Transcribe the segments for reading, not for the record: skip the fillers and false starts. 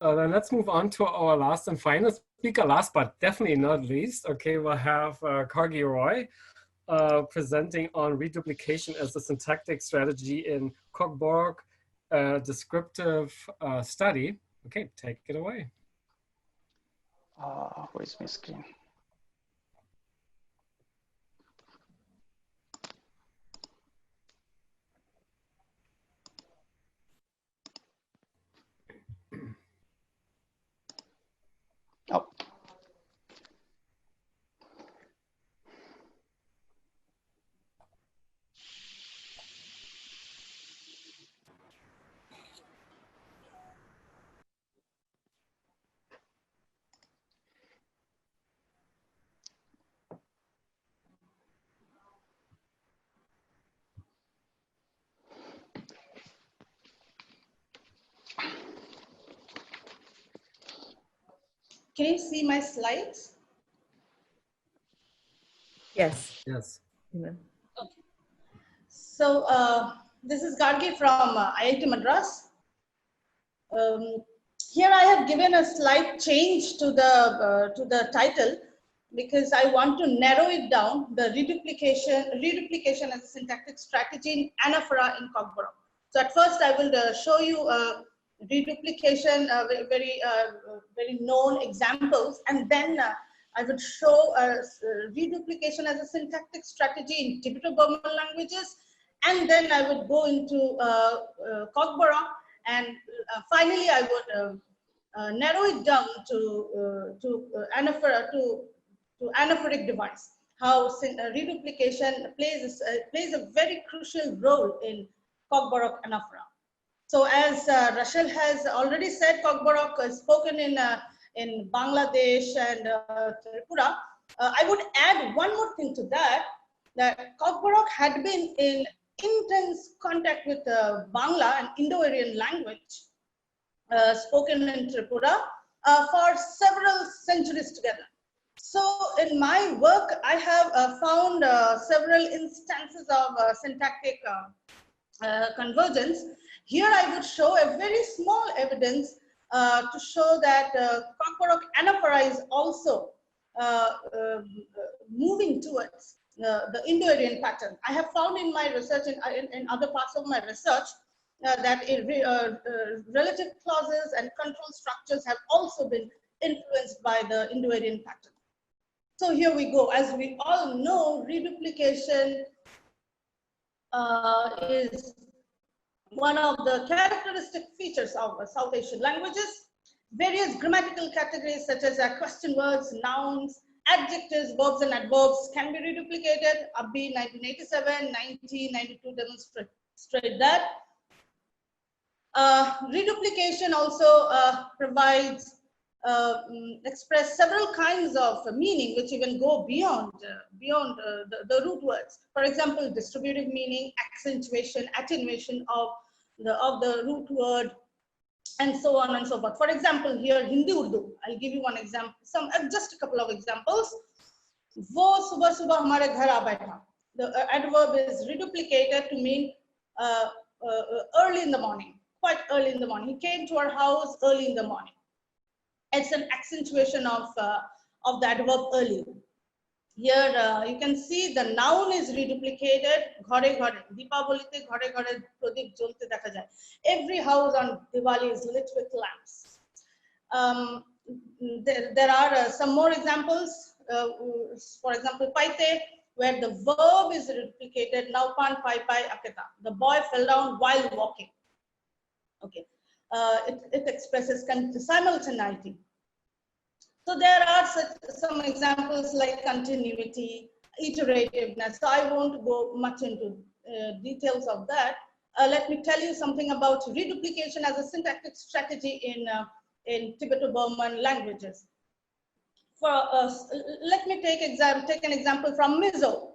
Then let's move on to our last and final speaker, last but definitely not least. Okay, we'll have Gargi Roy presenting on reduplication as a syntactic strategy in Kokborok descriptive study. Okay, take it away. Where's my screen? Oh. Can you see my slides? Yes. Yes. Amen. Okay. So this is Gargi from IIT Madras. Here I have given a slight change to the title because I want to narrow it down, the reduplication as a syntactic strategy in Anaphora in Kokborok. So at first I will show you reduplication, very known examples, and then I would show reduplication as a syntactic strategy in Tibeto-Burman languages, and then I would go into Kokborok, and finally I would narrow it down to anaphora, to anaphoric device. How reduplication plays a very crucial role in Kokborok anaphora. So as Rachel has already said, Kokborok is spoken in Bangladesh and Tripura. I would add one more thing to that, that Kokborok had been in intense contact with Bangla, an Indo-Aryan language spoken in Tripura for several centuries together. So in my work, I have found several instances of syntactic convergence. Here I would show a very small evidence to show that Kokborok anaphora is also moving towards the Indo-Aryan pattern. I have found in my research, in other parts of my research, that relative clauses and control structures have also been influenced by the Indo-Aryan pattern. So here we go. As we all know, reduplication is one of the characteristic features of South Asian languages. Various grammatical categories such as question words, nouns, adjectives, verbs, and adverbs can be reduplicated. Abhi 1987, 1992 demonstrate that. Reduplication also provides express several kinds of meaning which even go beyond the root words. For example, distributive meaning, accentuation, attenuation of the root word, and so on and so forth. For example, here Hindi Urdu, I'll give you one example, just a couple of examples. Wo subah subah hamare ghar aa baitha. The adverb is reduplicated to mean early in the morning, quite early in the morning. He came to our house early in the morning. It's an accentuation of the adverb early. Here you can see the noun is reduplicated. Ghare ghare, Deepavalite ghare ghare pradip jolte dekha jay. Every house on Diwali is lit with lamps. There are some more examples. For example, paite, where the verb is replicated. Naupan pai pai aketa. The boy fell down while walking. Okay. It expresses simultaneity. So there are some examples like continuity, iterativeness. So I won't go much into details of that. Let me tell you something about reduplication as a syntactic strategy in Tibeto-Burman languages. Let me take an example from Mizo,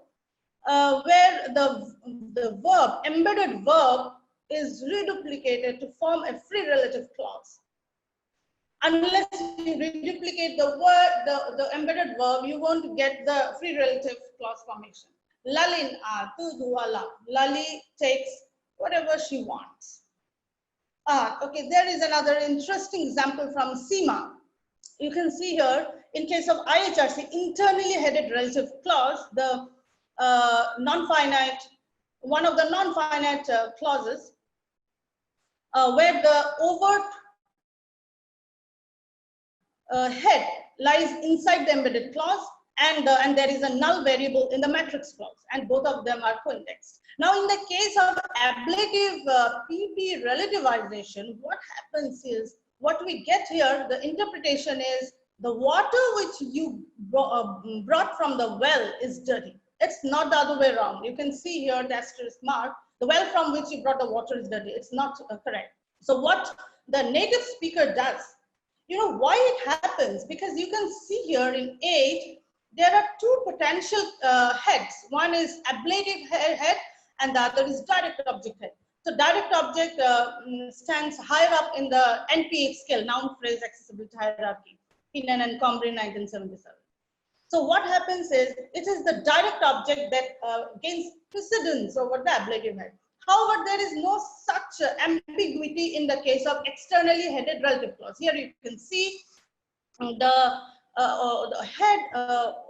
where the verb, embedded verb, is reduplicated to form a free relative clause. Unless you reduplicate the word, the embedded verb, you won't get the free relative clause formation. Lalin a tu duala. Lali takes whatever she wants. Okay, there is another interesting example from SEMA. You can see here, in case of IHRC, internally headed relative clause, the non-finite, one of the non-finite clauses, where the overt head lies inside the embedded clause, and there is a null variable in the matrix clause, and both of them are co-indexed. Now, in the case of ablative PP relativization, what happens is, what we get here, the interpretation is, the water which you brought from the well is dirty. It's not the other way around. You can see here the asterisk mark, the well from which you brought the water is dirty. It's not correct. So what the native speaker does, you know why it happens? Because you can see here in 8, there are two potential heads. One is ablative head and the other is direct object head. So direct object stands higher up in the NP8 scale, noun phrase accessibility hierarchy, Pinnan and Comrie 1977. So what happens is, it is the direct object that gains precedence over the ablative head. However, there is no such ambiguity in the case of externally headed relative clause. Here you can see the head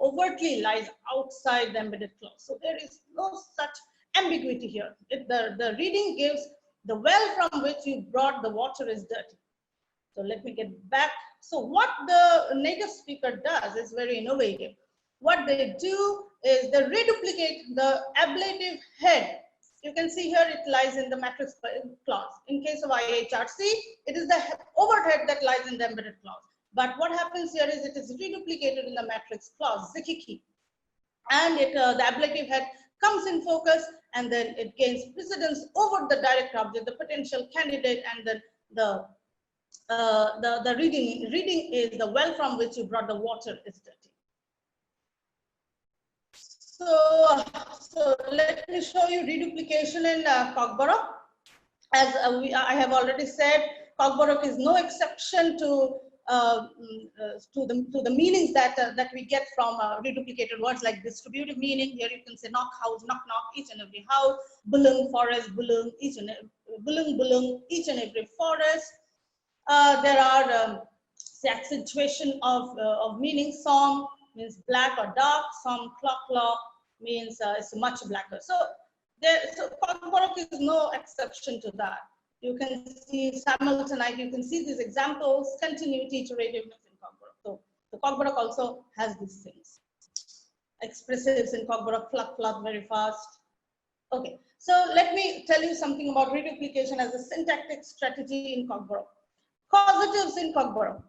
overtly lies outside the embedded clause. So there is no such ambiguity here. The reading gives the well from which you brought the water is dirty. So let me get back. So what the native speaker does is very innovative. What they do is they reduplicate the ablative head. You can see here it lies in the matrix clause. In case of IHRC, it is the overt head that lies in the embedded clause. But what happens here is it is reduplicated in the matrix clause, Zikiki. And the ablative head comes in focus, and then it gains precedence over the direct object, the potential candidate, and then the reading is the well from which you brought the water is dirty. So let me show you reduplication in Kokborok. As I have already said, Kokborok is no exception to the meanings that we get from reduplicated words, like distributive meaning. Here you can say knock house, knock knock, each and every house, bulung forest, bulung, bulung, each and every forest. There are the accentuation of meaning. Some means black or dark. Some clock means it's much blacker. So Kokborok is no exception to that. You can see simultaneity. You can see these examples, continuity, iterativeness in Kokborok. So the Kokborok also has these things. Expressives in Kokborok, fluck, very fast. Okay, so let me tell you something about reduplication as a syntactic strategy in Kokborok. Causatives in Kokborok.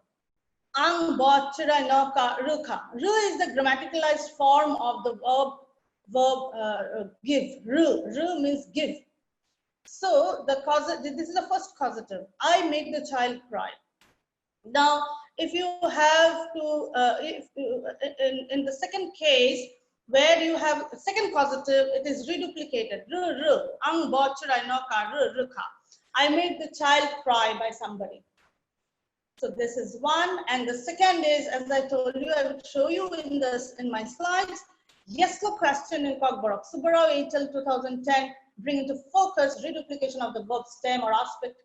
Ang, bo, chira, no, ka, ru, ka. Ru is the grammaticalized form of the verb give. Ru means give. So the causative, this is the first causative. I make the child cry. Now, if you have to, in the second case, where you have a second causative, it is reduplicated. Ru, ang, bo, chira, no, ka, ru, ka. I made the child cry by somebody. So this is one, and the second is, as I told you, I will show you in my slides. Yes, no question in Kokborok. Subarao et al. 2010 bring into focus reduplication of the verb stem or aspect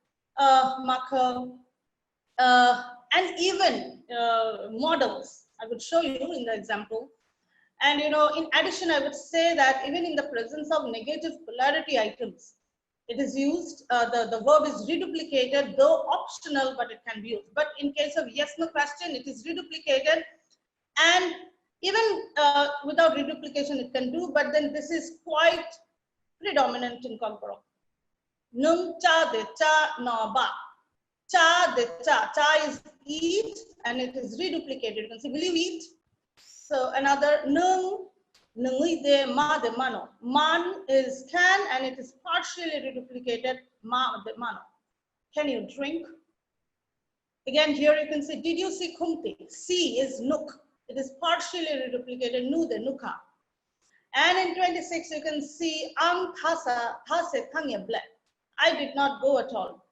marker, and even models. I would show you in the example. And in addition, I would say that even in the presence of negative polarity items, it is used, the verb is reduplicated, though optional, but it can be used. But in case of yes, no question, it is reduplicated. And even without reduplication, it can do, but then this is quite predominant in Kokborok. Nung cha de cha no ba. Cha de cha. Cha is eat, and it is reduplicated. You can say, will you eat? So another nung. Nungui de ma de mano. Man is can, and it is partially reduplicated. Ma de mano. Can you drink? Again, here you can say, did you see kumti? See is nook. It is partially reduplicated. Nu de nuka. And in 26, you can see ang thasa thase thangya ble. I did not go at all.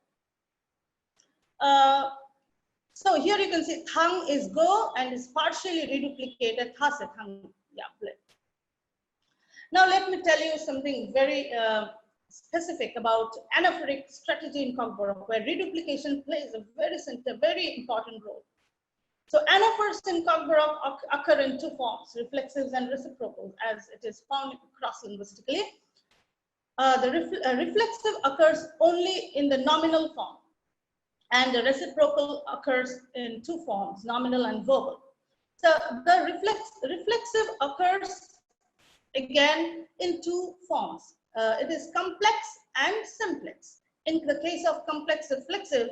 So here you can see thang is go and is partially reduplicated thase thangya ble. Now let me tell you something very specific about anaphoric strategy in Kokborok, where reduplication plays a very important role. So anaphors in Kokborok occur in two forms, reflexives and reciprocals, as it is found cross-linguistically. The reflexive occurs only in the nominal form, and the reciprocal occurs in two forms, nominal and verbal. So the reflexive occurs again in two forms. It is complex and simplex. In the case of complex reflexive,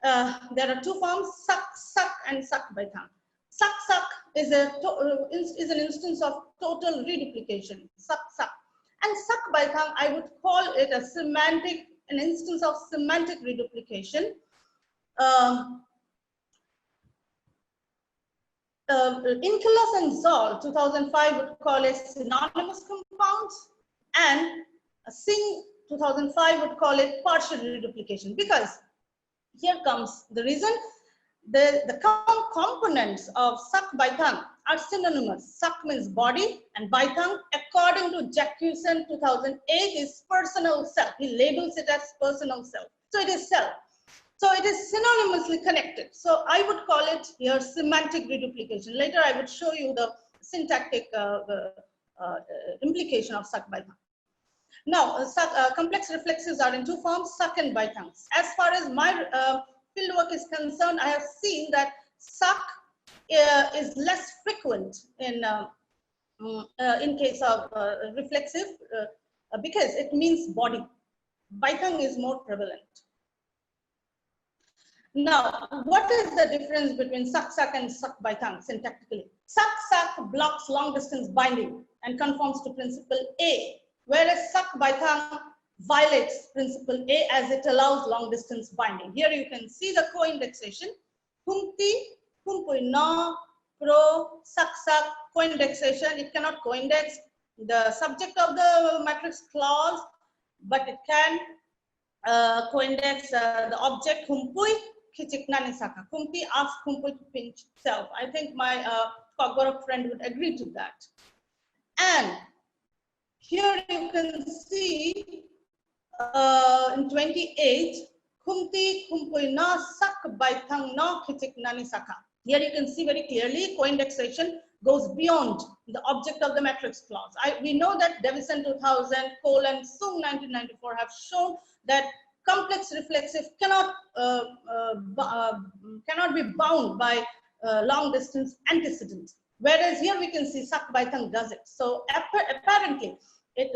there are two forms, suck, suck, and suck by tongue. Suck, suck is an instance of total reduplication, suck, suck. And suck by tongue, I would call it an instance of semantic reduplication. Inkelos and Zoll, 2005, would call it synonymous compounds, and Singh, 2005, would call it partial reduplication, because here comes the reason. The components of suck by tongue are synonymous. Suck means body, and by tongue, according to Jacqueson 2008, is personal self. He labels it as personal self. So it is self. So it is synonymously connected. So I would call it here semantic reduplication. Later I would show you the syntactic implication of suck by tongue. Now, complex reflexes are in two forms, suck and by tongues. As far as my fieldwork is concerned, I have seen that suck is less frequent in case of reflexive because it means body. By tongue is more prevalent. Now, what is the difference between suck, suck and suck by tongue syntactically? Suck, suck blocks long distance binding and conforms to principle A, whereas suck by tongue violates principle A as it allows long distance binding. Here you can see the co-indexation. Humti, humpui no, pro, suck, suck, co-indexation. It cannot co-index the subject of the matrix clause, but it can co-index the object humpui. Kumti asks Humpui to pinch self. I think my Kokborok friend would agree to that. And here you can see in 28, Kumti Humpui na sak by tongue no kitik nani saka. Here you can see very clearly co-indexation goes beyond the object of the matrix clause. We know that Davison 2000, Cole and Sung 1994 have shown that complex reflexive cannot be bound by long distance antecedent, whereas here we can see suck by tongue does it. So apparently it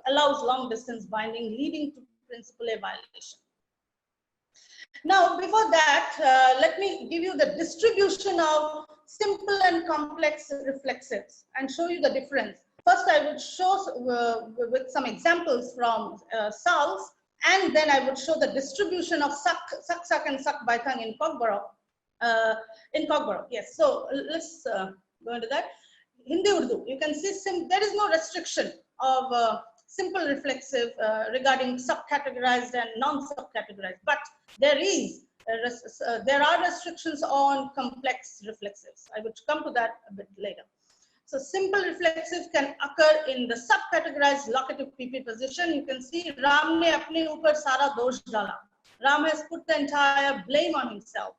allows long distance binding, leading to principle A violation. Now, before that, let me give you the distribution of simple and complex reflexives and show you the difference. First, I would show with some examples from Sal's, and then I would show the distribution of suck, and suck by tongue in Kokborok. Yes. So let's go into that. Hindi Urdu, you can see there is no restriction of simple reflexive regarding subcategorized and non-subcategorized, but there are restrictions on complex reflexives. I would come to that a bit later. So simple reflexive can occur in the subcategorized locative PP position. You can see Ram ne apne upar sara dosh dala. Ram has put the entire blame on himself.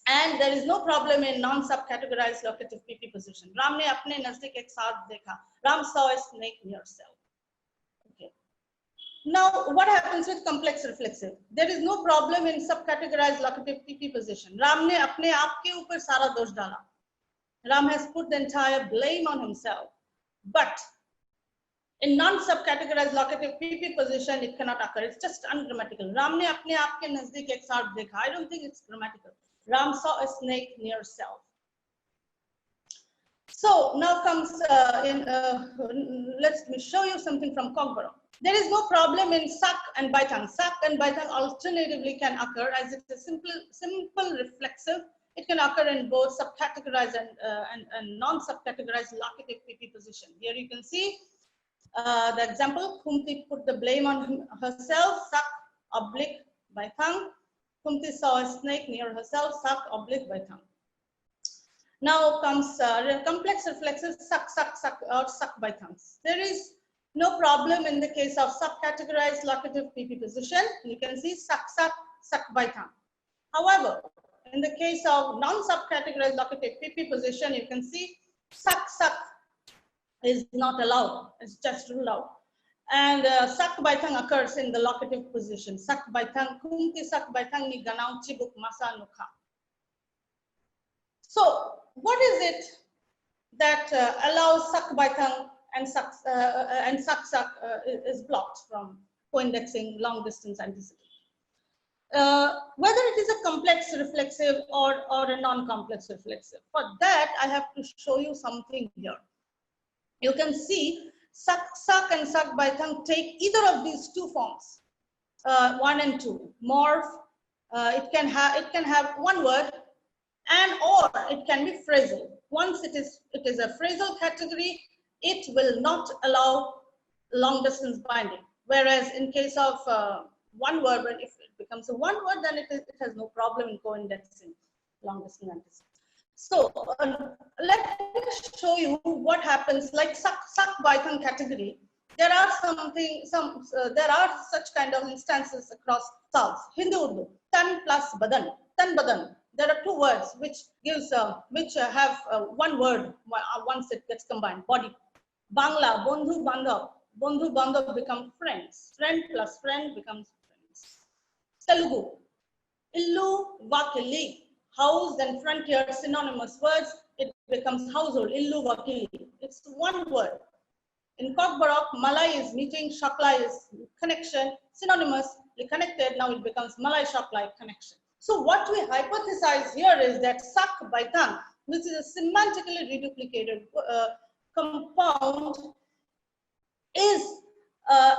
And there is no problem in non-subcategorized locative PP position. Ram ne apne nazdik ek saath dekha. Ram saw a snake near self. Okay. Now, what happens with complex reflexive? There is no problem in subcategorized locative PP position. Ram ne apne aap ke upar sara dosh dala. Ram has put the entire blame on himself. But in non-subcategorized locative PP position, it cannot occur. It's just ungrammatical. Ram ne apne aap ke nazdik ek saath dekha. I don't think it's grammatical. Ram saw a snake near self. So now comes let me show you something from Kokborok. There is no problem in suck and by tongue. Suck and by tongue alternatively can occur as it's a simple reflexive. It can occur in both subcategorized and non-subcategorized locative PP position. Here you can see the example. Kumti put the blame on herself. Suck oblique by tongue. Kumti saw a snake near herself. Suck oblique by tongue. Now comes complex reflexive suck, suck, suck, or suck by tongues. There is No problem in the case of subcategorized locative PP position. You can see suck, suck, suck by tongue. However, in the case of non-subcategorized locative PP position, you can see suck, suck is not allowed. It's just ruled out. And suck by tongue occurs in the locative position. Suck by tongue, kumti suck by tongue ni ganau chibuk masa nukha. So, what is it that allows suck by tongue and suck is blocked from co-indexing long distance antecedent? Whether it is a complex reflexive or a non-complex reflexive. For that, I have to show you something here. You can see suck, suck and suck by tongue take either of these two forms, 1 and 2. Morph, it can have one word, and or it can be phrasal. Once it is a phrasal category, it will not allow long distance binding. Whereas in case of one word, when if it becomes a one word, then it has no problem in co-indexing long distance antecedent. So let me show you what happens. Like suck by tongue category, there are there are such kind of instances across South. Hindi Urdu, tan plus badan, tan badan. There are two words which have one word once it gets combined. Body. Bangla, bondhu bandhav become friends. Friend plus friend becomes friends. Telugu, illu vakili. House and frontier synonymous words, it becomes household. Illu vakili. It's one word. In Kokborok, Malay is meeting, Shaklai is connection, synonymously connected. Now it becomes Malay Shaklai connection. So what we hypothesize here is that suck by tongue, which is a semantically reduplicated compound, is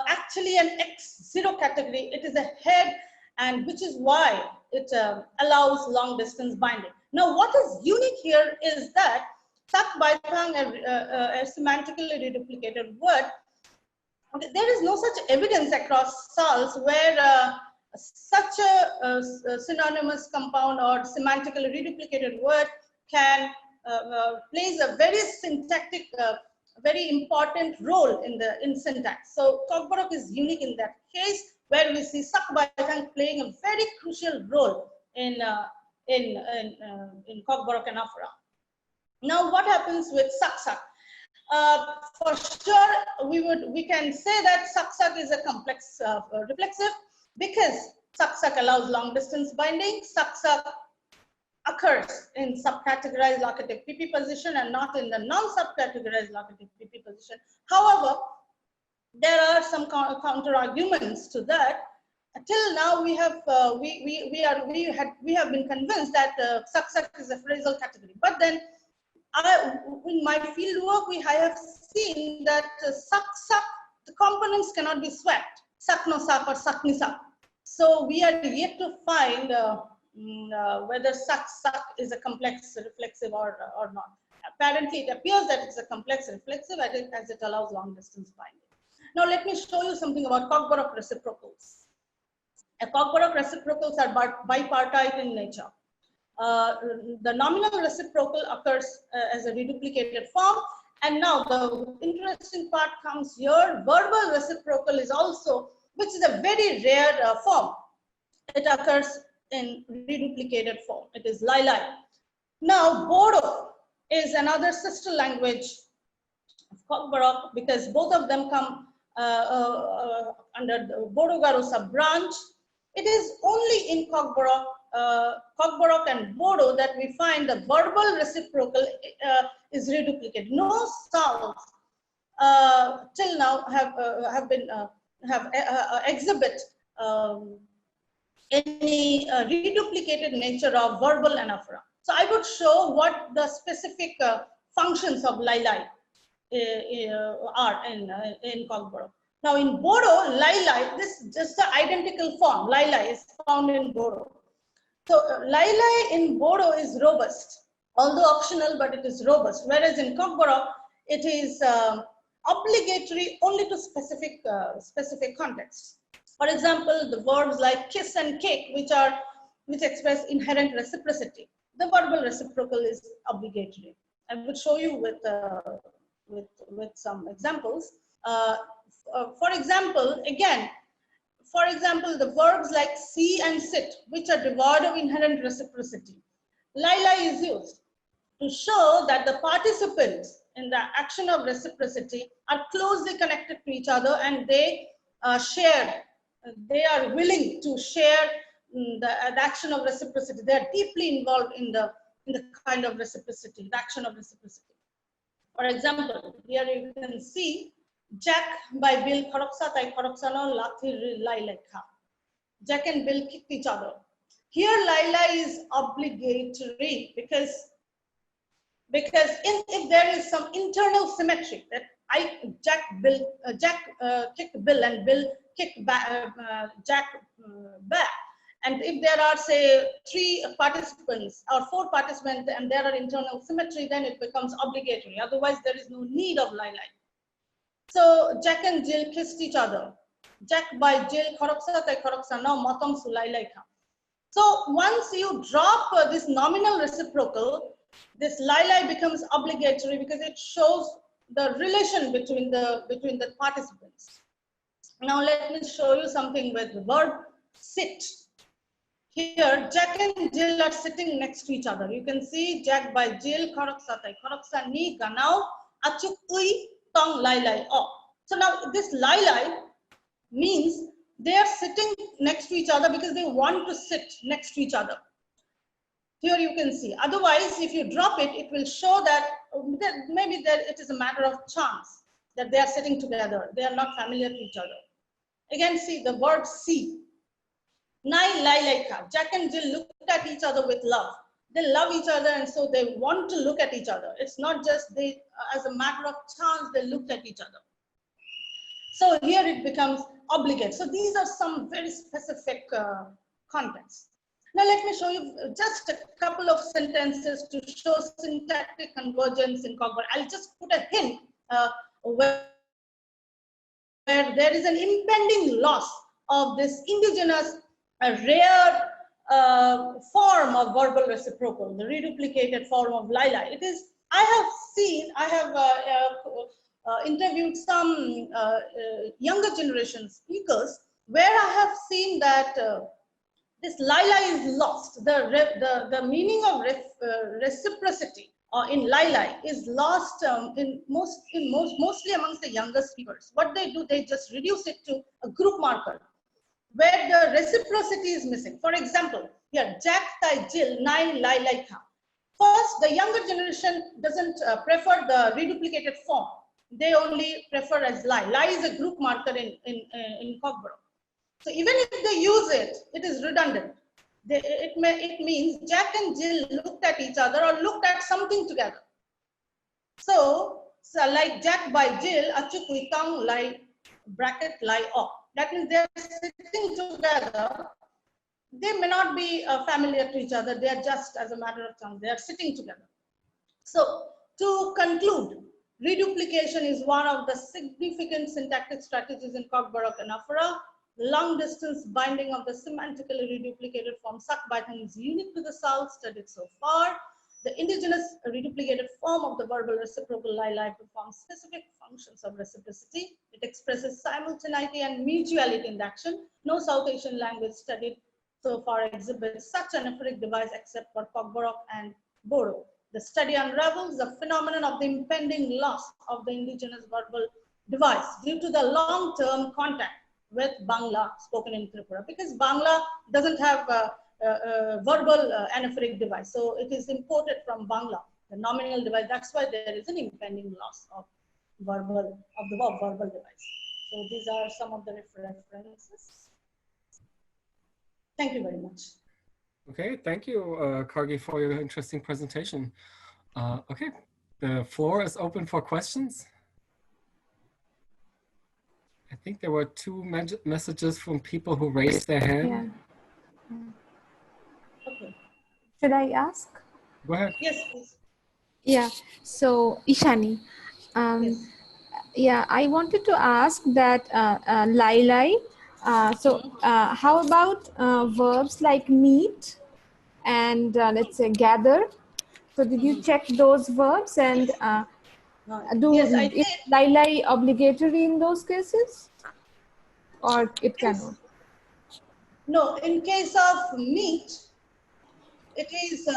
actually an X0 category. It is a head, and which is why it allows long distance binding. Now, what is unique here is that suck by tongue, a semantically reduplicated word, there is no such evidence across SALs where such a synonymous compound or semantically reduplicated word can plays a very syntactic, very important role in syntax. So Kokborok is unique in that case, where we see suck by tongue playing a very crucial role in Kokborok and Anaphora. Now, what happens with suck? For sure, we can say that suck is a complex reflexive, because suck allows long distance binding. Suck occurs in subcategorized locative PP position and not in the non-subcategorized locative PP position. However, there are some counter arguments to that. Till now, we have been convinced that suck is a phrasal category. But then, in my field work, I have seen that suck, the components cannot be swapped. Suck no suck or suck ni suck. So we are yet to find whether suck is a complex reflexive or not. Apparently, it appears that it's a complex reflexive as it allows long distance binding. Now, let me show you something about Kokborok reciprocals. Kokborok reciprocals are bipartite in nature. The nominal reciprocal occurs as a reduplicated form. And now the interesting part comes here. Verbal reciprocal is also, which is a very rare form. It occurs in reduplicated form. It is Lai. Now, Bodo is another sister language of Kokborok, because both of them come under the Bodo-Garo sub-branch. It is only in Kokborok and Bodo that we find the verbal reciprocal is reduplicated. No SALs till now exhibit any reduplicated nature of verbal anaphora. So I would show what the specific functions of Lai are in Kokborok. Now in Bodo, Lai, this is just the identical form. Lai is found in Bodo. So Lai in Bodo is robust, although optional, but it is robust. Whereas in Kokborok, it is obligatory only to specific contexts. For example, the verbs like kiss and kick, which express inherent reciprocity. The verbal reciprocal is obligatory. I will show you with some examples. for example, again, for example, the verbs like see and sit, which are devoid of inherent reciprocity. Lila is used to show that the participants in the action of reciprocity are closely connected to each other, and they they are willing to share the action of reciprocity. They are deeply involved in the kind of reciprocity, the action of reciprocity. For example, here you can see Jack by Bill Koroksa tai Koroksano Lathi Lailekha. Jack and Bill kicked each other. Here Laila is obligatory because if there is some internal symmetry that Jack kicked Bill and Bill kicked Jack back, and if there are, say, 3 participants or 4 participants and there are internal symmetry, then it becomes obligatory. Otherwise, there is no need of Laila. So Jack and Jill kissed each other. Jack by Jill Koroksa tai Koroksa now Matam Sulailaika. So once you drop this nominal reciprocal, this Laila becomes obligatory because it shows the relation between the participants. Now let me show you something with the verb sit. Here, Jack and Jill are sitting next to each other. You can see Jack by Jill, Koroksa tai Koroksa ni ganao achuk ui tong lai lai o. So now this lai lai means they are sitting next to each other because they want to sit next to each other. Here you can see. Otherwise, if you drop it, it will show that maybe it is a matter of chance that they are sitting together. They are not familiar to each other. Again, see the verb see. Nai lai laika. Jack and Jill looked at each other with love. They love each other, and so they want to look at each other. It's not just they, as a matter of chance, they looked at each other. So here it becomes obligate. So these are some very specific contexts. Now let me show you just a couple of sentences to show syntactic convergence in Kokborok. I'll just put a hint where there is an impending loss of this indigenous rare form of verbal reciprocal, the reduplicated form of Laila. It is, I have interviewed some younger generation speakers where I have seen that this Laila is lost. The meaning of reciprocity in Laila is lost mostly amongst the younger speakers. What they do, they just reduce it to a group marker where the reciprocity is missing. For example, here, Jack tai Jill nai lai lai ka. First, the younger generation doesn't prefer the reduplicated form. They only prefer as lai. Lai is a group marker in Kokborok. So even if they use it, it is redundant. It means Jack and Jill looked at each other or looked at something together. So like Jack by Jill, achuk uitang lai bracket lai o. That means they're sitting together. They may not be familiar to each other. They are just, as a matter of chance, they are sitting together. So to conclude, reduplication is one of the significant syntactic strategies in Kokborok Anaphora. The long distance binding of the semantically reduplicated form Sakbaitan is unique to the South, studied so far. The indigenous reduplicated form of the verbal reciprocal Laila performs specific functions of reciprocity. It expresses simultaneity and mutuality in the action. No South Asian language studied so far exhibits such an anaphoric device except for Pogborok and Boro. The study unravels the phenomenon of the impending loss of the indigenous verbal device due to the long-term contact with Bangla spoken in Tripura, because Bangla doesn't have a verbal anaphoric device. So it is imported from Bangla, the nominal device. That's why there is an impending loss of the verbal device. So these are some of the references. Thank you very much. Okay, thank you, Gargi, for your interesting presentation. Okay, the floor is open for questions. I think there were 2 messages from people who raised their hand. Yeah. Okay. Should I ask? Go ahead. Yes, please. Yeah. So Ishani, Yes. yeah, I wanted to ask that Lailai. How about verbs like meet and let's say gather? So did you check those verbs, and Yes, I Is did. Lailai obligatory in those cases? Or it cannot? No, in case of meat, it is,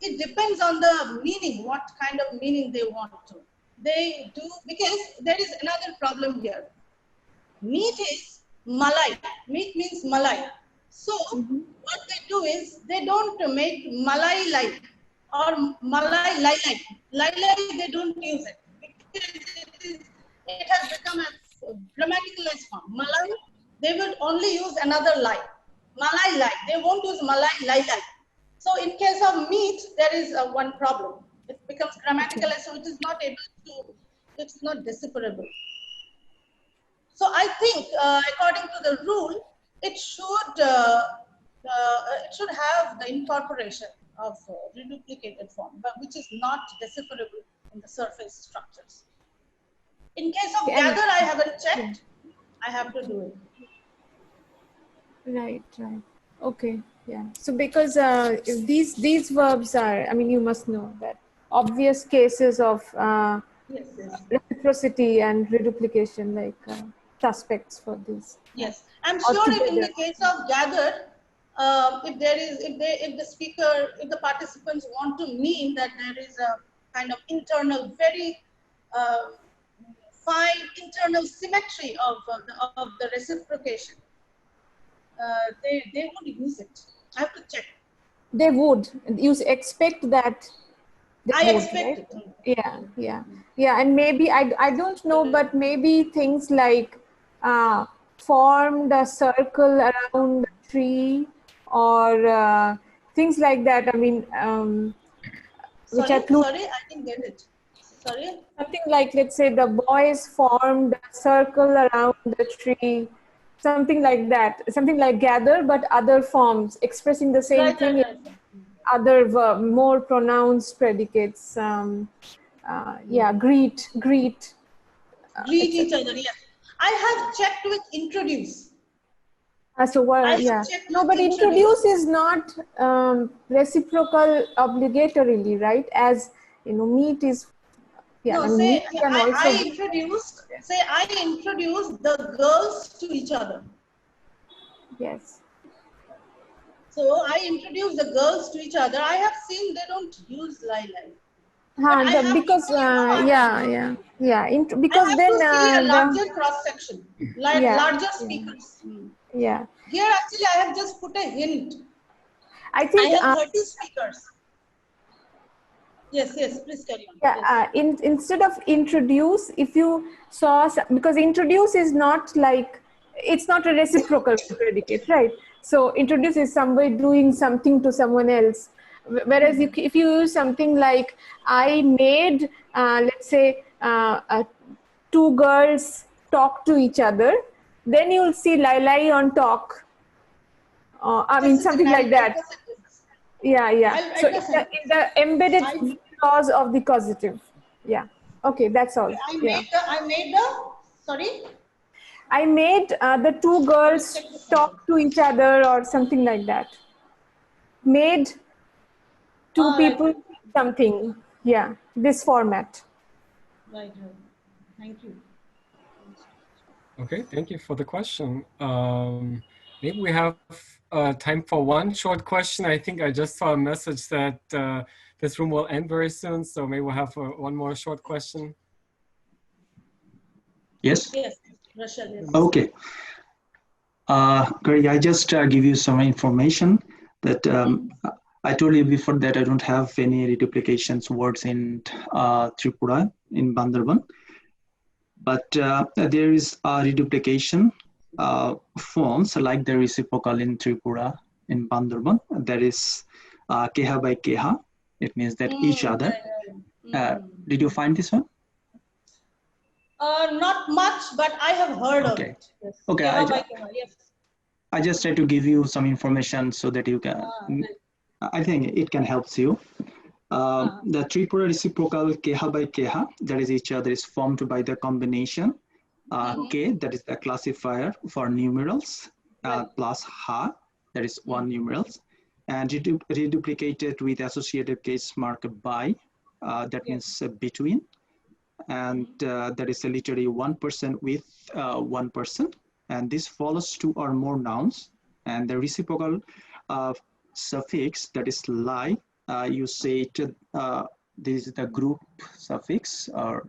it depends on the meaning, what kind of meaning they want to. They do, because there is another problem here. Meat is malai. Meat means malai. So what they do is they don't make malai like or malai lai. Lai they don't use it because it has become a grammaticalized form. Malai, they will only use another lie. Malai lai. They won't use malai lai. So in case of meat, there is one problem. It becomes grammaticalized, so it is not able to, it's not decipherable. So I think, according to the rule, it should have the incorporation of reduplicated form, but which is not decipherable in the surface structures. In case of gather, I haven't checked. I have to do it. Right. Okay, yeah. So because if these verbs are, I mean, you must know that obvious cases of Yes. reciprocity and reduplication, like suspects for this. Yes, I'm sure if in the case of gather, if the participants want to mean that there is a kind of internal, very fine internal symmetry of the reciprocation, they would use it. I have to check. They would. You expect that. I expect right? it. Yeah. And maybe I don't know, but maybe things like formed a circle around the tree, or things like that. I mean, which are Sorry, I didn't get it. Sorry. Something like, let's say, the boys formed a circle around the tree. Something like that. Something like gather, but other forms expressing the same thing. Right. Other verb, more pronounced predicates. Greet. Greet each other, yes. I have checked with introduce. So what? No, but introduce is not reciprocal obligatorily, right? As you know, meet is. Yeah, no, say I introduced the girls to each other. Yes. So I introduced the girls to each other. I have seen they don't use lai. Because because I have then to see a larger cross section, larger speakers. Yeah. Here actually I have just put a hint. I think I have 30 speakers. Yes, please carry on. Yeah, instead of introduce, if you saw, because introduce is not like, it's not a reciprocal predicate, right? So introduce is somebody doing something to someone else. Whereas if you use something like, I made, let's say, two girls talk to each other, then you'll see lai on talk. I mean, something like that. Yeah. So in the embedded clause of the causative. Yeah. Okay, that's all. I made the two girls talk to each other or something like that. Made two people something. Yeah, this format. Right. Thank you. Okay, thank you for the question. Maybe we have time for one short question. I think I just saw a message that this room will end very soon, so maybe we'll have one more short question. Yes. Rachel, yes. Okay. Greg, I just give you some information that I told you before that I don't have any reduplications words in Tripura, in Bandarban. But there is a reduplication forms like the reciprocal in Tripura, in Bandarban. That is keha by keha. It means that each other. Did you find this one? Not much, but I have heard of it. Yes. Okay. Yes. I just try to give you some information so that you can. I think it can help you. The Tripura reciprocal keha by keha, that is each other, is formed by the combination k, that is the classifier for numerals, plus ha, that is one numerals, and reduplicated with associated case mark by, that means between, and that is literally one person with one person. And this follows two or more nouns. And the reciprocal suffix, that is lie, you say this is the group suffix or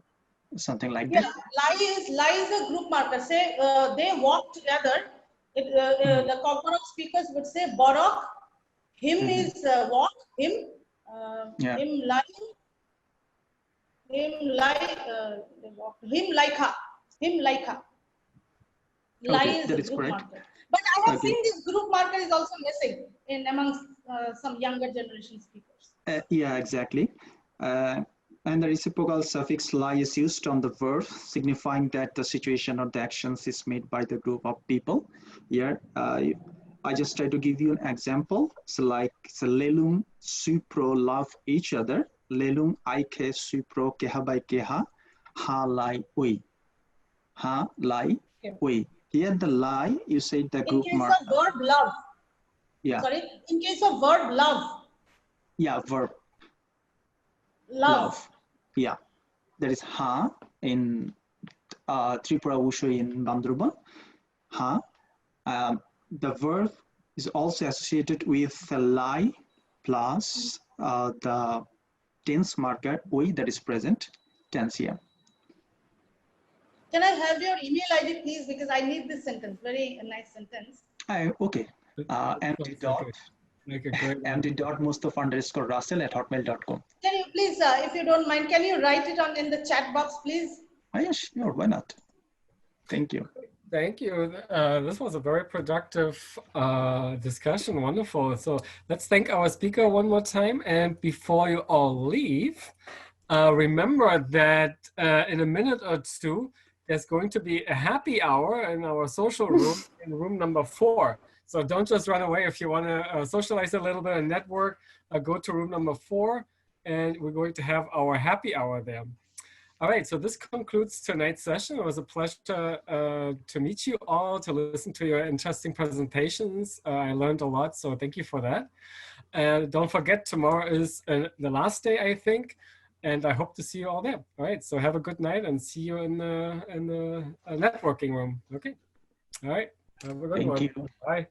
something like that. Lie is a group marker. Say they walk together. The Kokborok speakers would say Borok. Him is walk. Him. Him lie. Him lie. Him like her. Him like her. Lie is a group marker. But I have seen this group marker is also missing in amongst some younger generation speakers. Yeah, exactly. And the reciprocal suffix lie is used on the verb, signifying that the situation or the actions is made by the group of people. Here, I just try to give you an example. So like, lelum supro love each other. Lelum aike supro keha by keha. Ha lai ui. Ha lai ui. Here the lie, you say the group mark. In case of verb love. Yeah. Sorry, in case of verb love. Yeah, verb. Love. Yeah, that is ha in Tripura Wushu in Bandruban. Ha. The verb is also associated with the lie plus the tense marker oi that is present, tense here. Can I have your email ID, please? Because I need this sentence. Very nice sentence. Okay. md.mustafa_russell@hotmail.com. Can you please, if you don't mind, can you write it in the chat box, please? Oh, yeah, sure. Why not? Thank you. Thank you. This was a very productive discussion. Wonderful. So let's thank our speaker one more time. And before you all leave, remember that in a minute or two, there's going to be a happy hour in our social room in room number 4. So don't just run away. If you want to socialize a little bit and network, go to room number 4, and we're going to have our happy hour there. All right, so this concludes tonight's session. It was a pleasure to meet you all, to listen to your interesting presentations. I learned a lot, so thank you for that. And don't forget, tomorrow is the last day, I think, and I hope to see you all there. All right, so have a good night and see you in the networking room. Okay, all right, have a good one. Thank you. Bye.